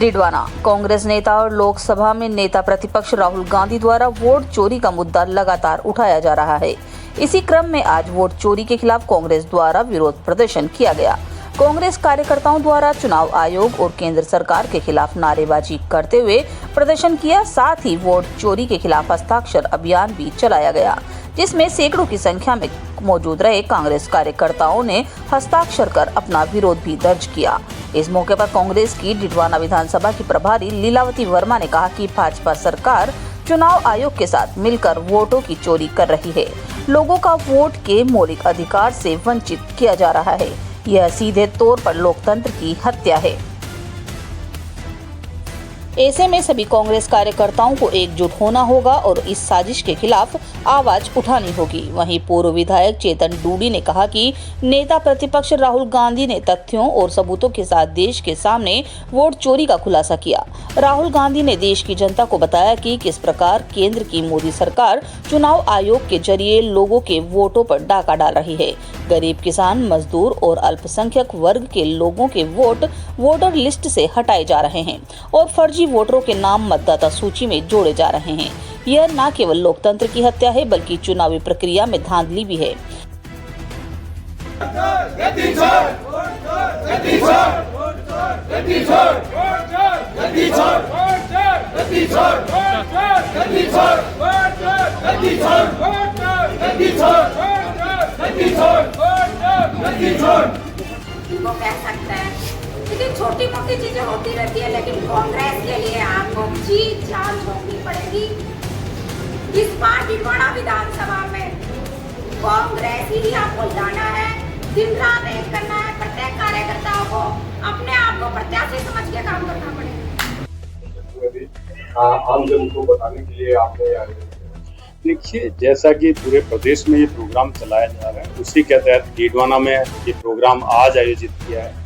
डिडवाना कांग्रेस नेता और लोकसभा में नेता प्रतिपक्ष राहुल गांधी द्वारा वोट चोरी का मुद्दा लगातार उठाया जा रहा है। इसी क्रम में आज वोट चोरी के खिलाफ कांग्रेस द्वारा विरोध प्रदर्शन किया गया। कांग्रेस कार्यकर्ताओं द्वारा चुनाव आयोग और केंद्र सरकार के खिलाफ नारेबाजी करते हुए प्रदर्शन किया। साथ ही वोट चोरी के खिलाफ हस्ताक्षर अभियान भी चलाया गया, जिसमें सैकड़ों की संख्या में मौजूद रहे कांग्रेस कार्यकर्ताओं ने हस्ताक्षर कर अपना विरोध भी दर्ज किया। इस मौके पर कांग्रेस की डिडवाना विधानसभा की प्रभारी लीलावती वर्मा ने कहा कि भाजपा सरकार चुनाव आयोग के साथ मिलकर वोटों की चोरी कर रही है। लोगों का वोट के मौलिक अधिकार से वंचित किया जा रहा है। यह सीधे तौर पर लोकतंत्र की हत्या है। ऐसे में सभी कांग्रेस कार्यकर्ताओं को एकजुट होना होगा और इस साजिश के खिलाफ आवाज उठानी होगी। वहीं पूर्व विधायक चेतन डूडी ने कहा कि नेता प्रतिपक्ष राहुल गांधी ने तथ्यों और सबूतों के साथ देश के सामने वोट चोरी का खुलासा किया। राहुल गांधी ने देश की जनता को बताया कि किस प्रकार केंद्र की मोदी सरकार चुनाव आयोग के जरिए लोगों के वोटों पर डाका डाल रही है। गरीब किसान, मजदूर और अल्पसंख्यक वर्ग के लोगों के वोट वोटर लिस्ट से हटाए जा रहे हैं और फर्जी वोटरों के नाम मतदाता सूची में जोड़े जा रहे हैं। यह न केवल लोकतंत्र की हत्या है बल्कि चुनावी प्रक्रिया में धांधली भी है। इनको कह सकते हैं लेकिन छोटी मोटी चीजें होती रहती है, लेकिन कांग्रेस के लिए आपको जी जान छोड़नी पड़ेगी। इस बार डिडवाना विधानसभा में कांग्रेस ही आपको लाना है, दिन रात एक करना है। प्रत्येक कार्यकर्ताओं को अपने आप को प्रत्याशी समझ के काम करना पड़ेगा। आम जन को बताने के लिए आपने देखिए, जैसा कि पूरे प्रदेश में ये प्रोग्राम चलाया जा रहा है, उसी के तहत डिडवाना में ये प्रोग्राम आज आयोजित किया है।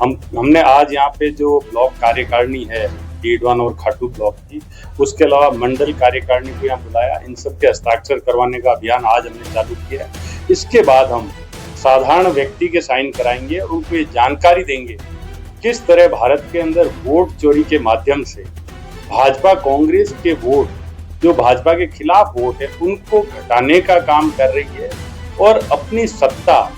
हमने आज यहाँ पे जो ब्लॉक कार्यकारिणी है डिडवाना और खाटू ब्लॉक की, उसके अलावा मंडल कार्यकारिणी को यहाँ बुलाया। इन सब के हस्ताक्षर करवाने का अभियान आज हमने चालू किया है। इसके बाद हम साधारण व्यक्ति के साइन कराएंगे और उनको ये जानकारी देंगे किस तरह भारत के अंदर वोट चोरी के माध्यम से भाजपा कांग्रेस के वोट, जो भाजपा के खिलाफ वोट है, उनको घटाने का काम कर रही है और अपनी सत्ता,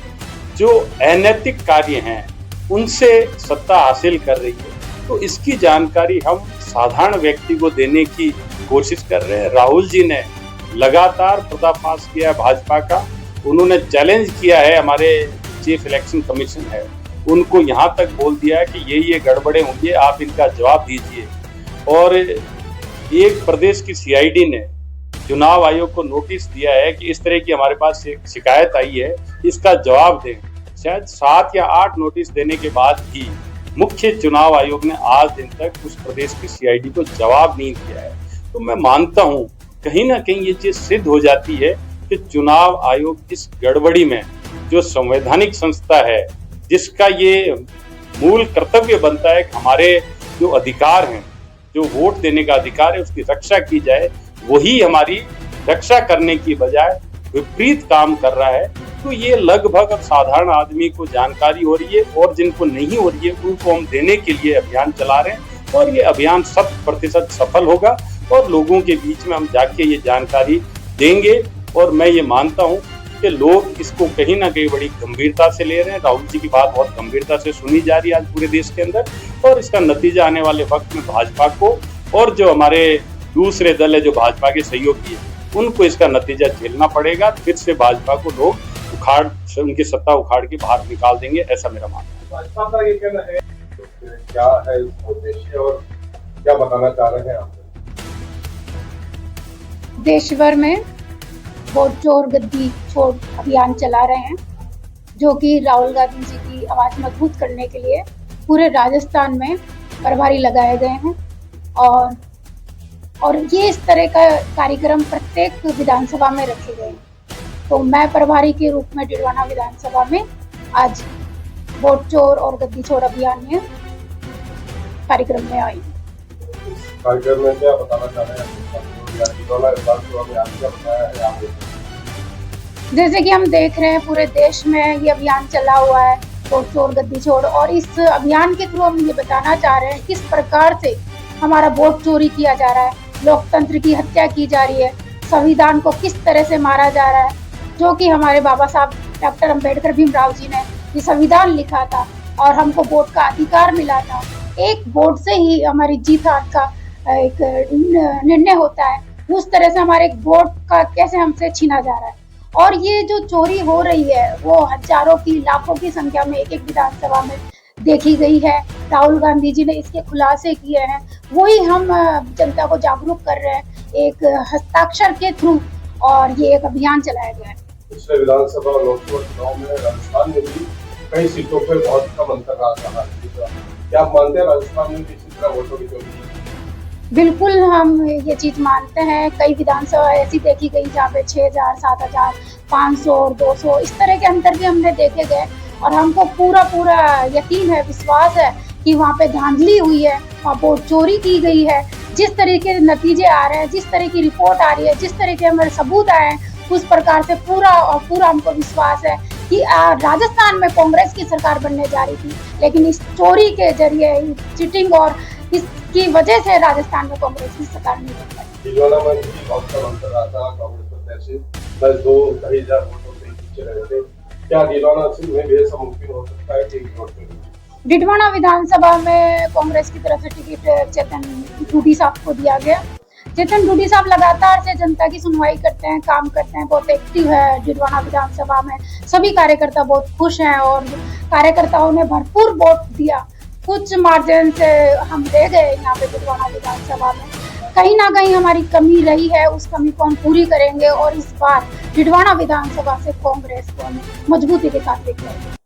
जो अनैतिक कार्य हैं, उनसे सत्ता हासिल कर रही है। तो इसकी जानकारी हम साधारण व्यक्ति को देने की कोशिश कर रहे हैं। राहुल जी ने लगातार पर्दाफाश किया भाजपा का। उन्होंने चैलेंज किया है, हमारे चीफ इलेक्शन कमीशन है, उनको यहाँ तक बोल दिया है कि ये गड़बड़े होंगे, आप इनका जवाब दीजिए। और एक प्रदेश की सीआईडी ने चुनाव आयोग को नोटिस दिया है कि इस तरह की हमारे पास शिकायत आई है, इसका जवाब दें। शायद 7 या 8 नोटिस देने के बाद भी मुख्य चुनाव आयोग ने आज दिन तक उस प्रदेश की सीआईडी को जवाब नहीं दिया है। तो मैं मानता हूं कहीं ना कहीं ये चीज सिद्ध हो जाती है कि चुनाव आयोग इस गड़बड़ी में, जो संवैधानिक संस्था है, जिसका ये मूल कर्तव्य बनता है कि हमारे जो अधिकार हैं, जो वोट देने का अधिकार है, उसकी रक्षा की जाए, वही हमारी रक्षा करने की बजाय विपरीत काम कर रहा है। तो ये लगभग अब साधारण आदमी को जानकारी हो रही है और जिनको नहीं हो रही है उनको हम देने के लिए अभियान चला रहे हैं और ये अभियान 100% सफल होगा और लोगों के बीच में हम जाके ये जानकारी देंगे। और मैं ये मानता हूँ कि लोग इसको कहीं ना कहीं बड़ी गंभीरता से ले रहे हैं। राहुल जी की बात बहुत गंभीरता से सुनी जा रही है आज पूरे देश के अंदर, और इसका नतीजा आने वाले वक्त में भाजपा को और जो हमारे दूसरे दल है जो भाजपा के सहयोगी है, उनको इसका नतीजा झेलना पड़ेगा। फिर से भाजपा को लोग उनकी सत्ता उखाड़ के बाहर निकाल देंगे, ऐसा मेरा मानना है। भाजपा का ये कहना है, क्या है उद्देश्य और क्या बताना चाह रहे हैं आप? देश भर में वोट चोर गद्दी छोड़ अभियान चला रहे हैं, जो कि राहुल गांधी जी की आवाज मजबूत करने के लिए पूरे राजस्थान में प्रभारी लगाए गए हैं। और ये इस तरह का कार्यक्रम प्रत्येक विधानसभा में रखे गए हैं। तो मैं प्रभारी के रूप में डिडवाना विधानसभा में आज वोट चोर और गद्दी छोड़ अभियान में कार्यक्रम में आई। कार्यक्रम में क्या बताना चाह रहे हैं? जैसे कि हम देख रहे हैं पूरे देश में ये अभियान चला हुआ है वोट चोर गद्दी छोड़। और इस अभियान के थ्रू हम ये बताना चाह रहे हैं किस प्रकार से हमारा वोट चोरी किया जा रहा है, लोकतंत्र की हत्या की जा रही है, संविधान को किस तरह से मारा जा रहा है, जो कि हमारे बाबा साहब डॉक्टर अंबेडकर भीमराव जी ने ये संविधान लिखा था और हमको वोट का अधिकार मिला था। एक वोट से ही हमारी जीत हार का एक निर्णय होता है, उस तरह से हमारे वोट का कैसे हमसे छीना जा रहा है। और ये जो चोरी हो रही है वो हजारों की लाखों की संख्या में एक एक विधानसभा में देखी गई है। राहुल गांधी जी ने इसके खुलासे किए हैं, वही हम जनता को जागरूक कर रहे हैं एक हस्ताक्षर के थ्रू, और ये एक अभियान चलाया गया है। पिछले विधानसभा और लोकसभा चुनाव में राजस्थान में भी कई सीटों पर बहुत कम अंतर रहा था। क्या आप मानते हैं राजस्थान में भी इसी तरह वोटों की चोरी? बिल्कुल हम ये चीज मानते हैं। कई विधानसभा ऐसी देखी गई जहाँ पे 6000, 7000, 500 और 200 इस तरह के अंतर भी हमने देखे गए, और हमको पूरा यकीन है, विश्वास है कि वहाँ पे धांधली हुई है, वहाँ वोट चोरी की गई है। जिस तरह के नतीजे आ रहे हैं, जिस तरह की रिपोर्ट आ रही है, जिस तरह के हमारे सबूत आए हैं, उस प्रकार से पूरा हमको विश्वास है कि राजस्थान में कांग्रेस की सरकार बनने जा रही थी, लेकिन इस चोरी के जरिए, चीटिंग और इसकी वजह से राजस्थान में कांग्रेस की सरकार नहीं बन पाई। डिडवाना में भी बहुत कम अंतर रहा था, कांग्रेस प्रत्याशी बस 2-2,500 वोटों से पीछे रहे थे। क्या डिडवाना में भी ऐसा मुमकिन हो सकता है कि वोट चोरी? डिडवाना विधानसभा में कांग्रेस की तरफ से टिकट चेतन डूडी साहब को दिया गया। चेतन डूडी साहब लगातार से जनता की सुनवाई करते हैं, काम करते हैं, बहुत एक्टिव है डिडवाना विधानसभा में। सभी कार्यकर्ता बहुत खुश हैं और कार्यकर्ताओं ने भरपूर वोट दिया। कुछ मार्जिन से हम ले गए यहाँ पे डिडवाना विधानसभा में। कहीं ना कहीं हमारी कमी रही है, उस कमी को हम पूरी करेंगे और इस बार डिडवाना विधानसभा से कांग्रेस को हम मजबूती के साथ लेकर आएंगे।